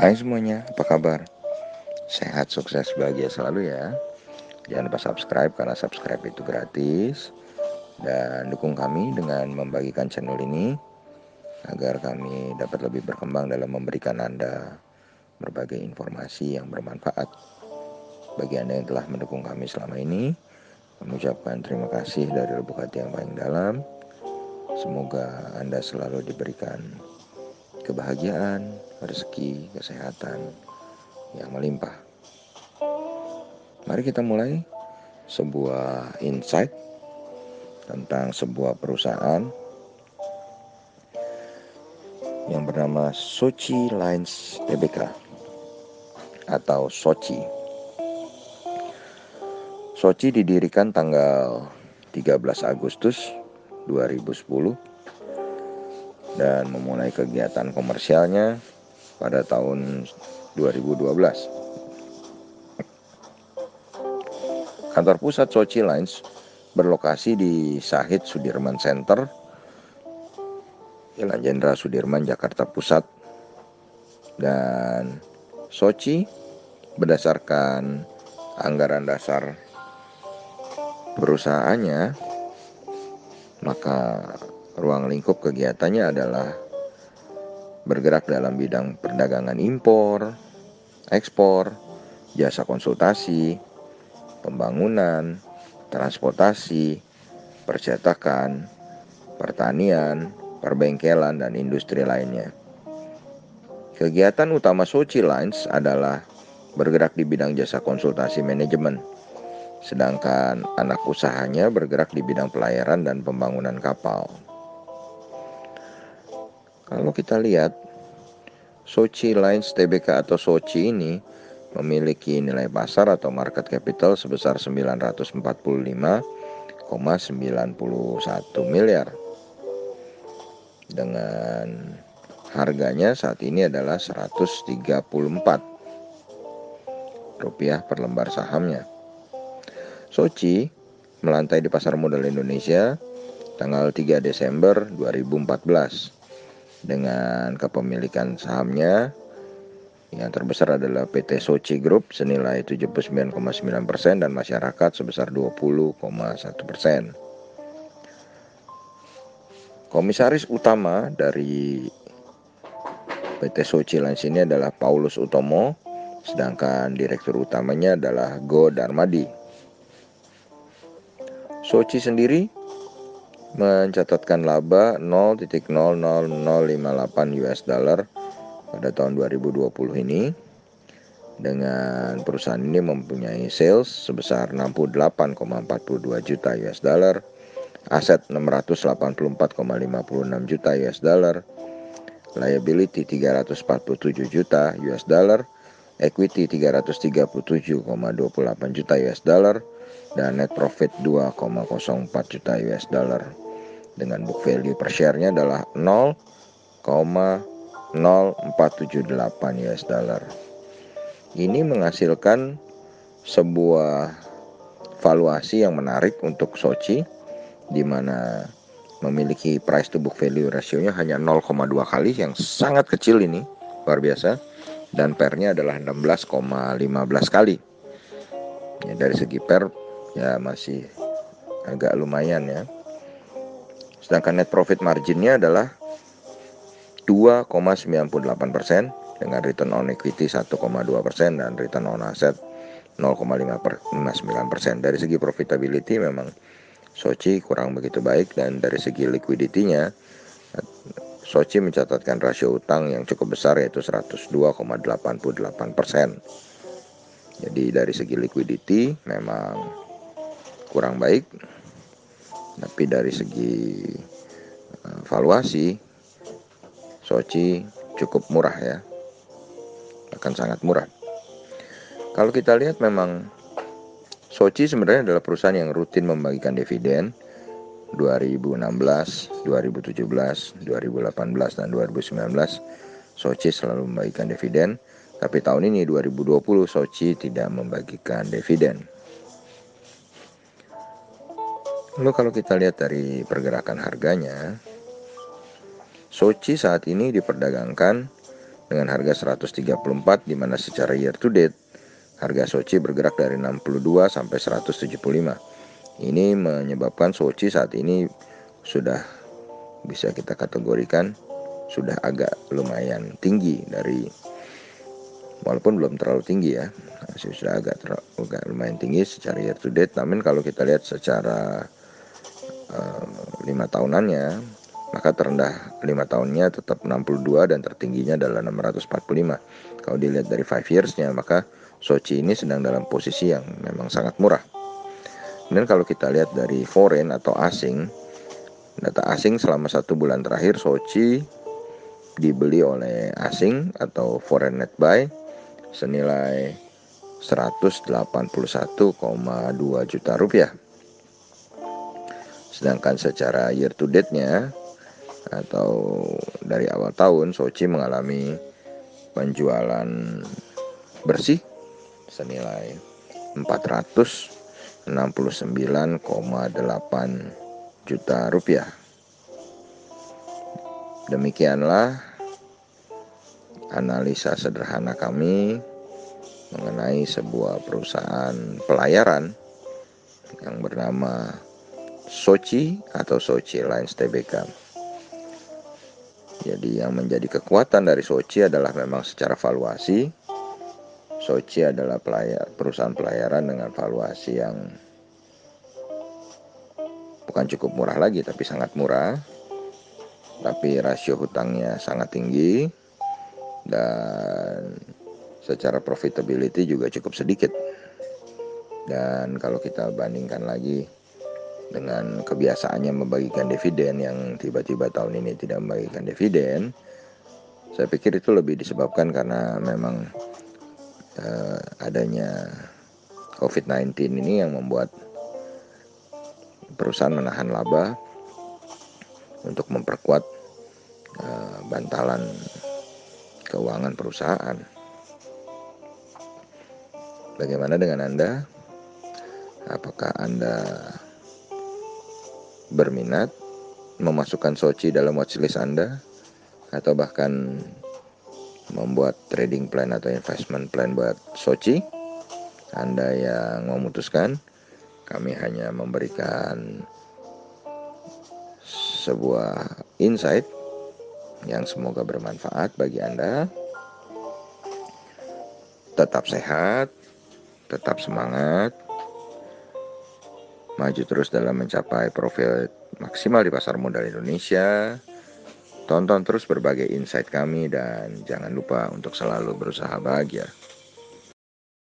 Hai semuanya, apa kabar? Sehat, sukses, bahagia selalu ya. Jangan lupa subscribe karena subscribe itu gratis. Dan dukung kami dengan membagikan channel ini agar kami dapat lebih berkembang dalam memberikan Anda berbagai informasi yang bermanfaat. Bagi Anda yang telah mendukung kami selama ini, kami ucapkan terima kasih dari lubuk hati yang paling dalam. Semoga Anda selalu diberikan kebahagiaan, rezeki, kesehatan yang melimpah. Mari kita mulai sebuah insight tentang sebuah perusahaan yang bernama Sochi Lines Tbk atau Sochi. Sochi didirikan tanggal 13 Agustus 2010 dan memulai kegiatan komersialnya pada tahun 2012. Kantor pusat Sochi Lines berlokasi di Sahid Sudirman Center, Jalan Jenderal Sudirman, Jakarta Pusat. Dan Sochi berdasarkan anggaran dasar perusahaannya, maka ruang lingkup kegiatannya adalah bergerak dalam bidang perdagangan impor, ekspor, jasa konsultasi, pembangunan, transportasi, percetakan, pertanian, perbengkelan, dan industri lainnya. Kegiatan utama Sochi Lines adalah bergerak di bidang jasa konsultasi manajemen, sedangkan anak usahanya bergerak di bidang pelayaran dan pembangunan kapal. Kalau kita lihat, Sochi Lines Tbk atau Sochi ini memiliki nilai pasar atau market capital sebesar 945,91 miliar. Dengan harganya saat ini adalah Rp134 per lembar sahamnya. Sochi melantai di pasar modal Indonesia tanggal 3 Desember 2014 dengan kepemilikan sahamnya yang terbesar adalah PT Sochi Group senilai 79,9% dan masyarakat sebesar 20,1%. Komisaris utama dari PT Sochi Lines ini adalah Paulus Utomo, sedangkan direktur utamanya adalah Go Darmadi. Sochi sendiri mencatatkan laba 0,00058 US dollar pada tahun 2020 ini. Dengan perusahaan ini mempunyai sales sebesar 68,42 juta US dollar, aset 684,56 juta US dollar, liability 347 juta US dollar, equity 337,28 juta US dollar, dan net profit 2,04 juta US dollar. Dengan book value per share-nya adalah 0,0478 US dollar. Ini menghasilkan sebuah valuasi yang menarik untuk Sochi, di mana memiliki price to book value ratio-nya hanya 0,2 kali, yang sangat kecil ini, luar biasa. Dan PER-nya adalah 16,15 kali. Ya, dari segi PER ya masih agak lumayan ya. Sedangkan net profit margin-nya adalah 2,98% dengan return on equity 1,2% dan return on asset 0,59%. Dari segi profitability memang Sochi kurang begitu baik, dan dari segi liquidity-nya Sochi mencatatkan rasio utang yang cukup besar, yaitu 102,88%. Jadi dari segi liquidity memang kurang baik, tapi dari segi valuasi Sochi cukup murah ya, akan sangat murah. Kalau kita lihat memang Sochi sebenarnya adalah perusahaan yang rutin membagikan dividen. 2016, 2017, 2018, dan 2019 Sochi selalu membagikan dividen. Tapi tahun ini 2020 Sochi tidak membagikan dividen. Lalu kalau kita lihat dari pergerakan harganya, Sochi saat ini diperdagangkan dengan harga 134, di mana secara year to date harga Sochi bergerak dari 62 sampai 175. Ini menyebabkan Sochi saat ini sudah bisa kita kategorikan sudah agak lumayan tinggi dari, walaupun belum terlalu tinggi ya, masih sudah agak lumayan tinggi secara year to date. Namun kalau kita lihat secara 5 tahunannya, maka terendah 5 tahunnya tetap 62 dan tertingginya adalah 645. Kalau dilihat dari 5 years-nya, maka Sochi ini sedang dalam posisi yang memang sangat murah. Dan kalau kita lihat dari foreign atau asing, data asing selama 1 bulan terakhir, Sochi dibeli oleh asing atau foreign net buy senilai 181,2 juta rupiah. Sedangkan secara year to date-nya atau dari awal tahun, Sochi mengalami penjualan bersih senilai 469,8 juta rupiah. Demikianlah analisa sederhana kami mengenai sebuah perusahaan pelayaran yang bernama Sochi atau Sochi Lines Tbk. Jadi yang menjadi kekuatan dari Sochi adalah memang secara valuasi. Sochi adalah perusahaan pelayaran dengan valuasi yang bukan cukup murah lagi, tapi sangat murah. Tapi rasio hutangnya sangat tinggi dan secara profitability juga cukup sedikit. Dan kalau kita bandingkan lagi dengan kebiasaannya membagikan dividen yang tiba-tiba tahun ini tidak membagikan dividen, saya pikir itu lebih disebabkan karena memang adanya COVID-19 ini yang membuat perusahaan menahan laba untuk memperkuat bantalan keuangan perusahaan. Bagaimana dengan Anda? Apakah Anda berminat memasukkan Sochi dalam watchlist Anda, atau bahkan membuat trading plan atau investment plan buat Sochi? Anda yang memutuskan. Kami hanya memberikan sebuah insight yang semoga bermanfaat bagi Anda. Tetap sehat, tetap semangat, maju terus dalam mencapai profit maksimal di pasar modal Indonesia. Tonton terus berbagai insight kami dan jangan lupa untuk selalu berusaha bahagia.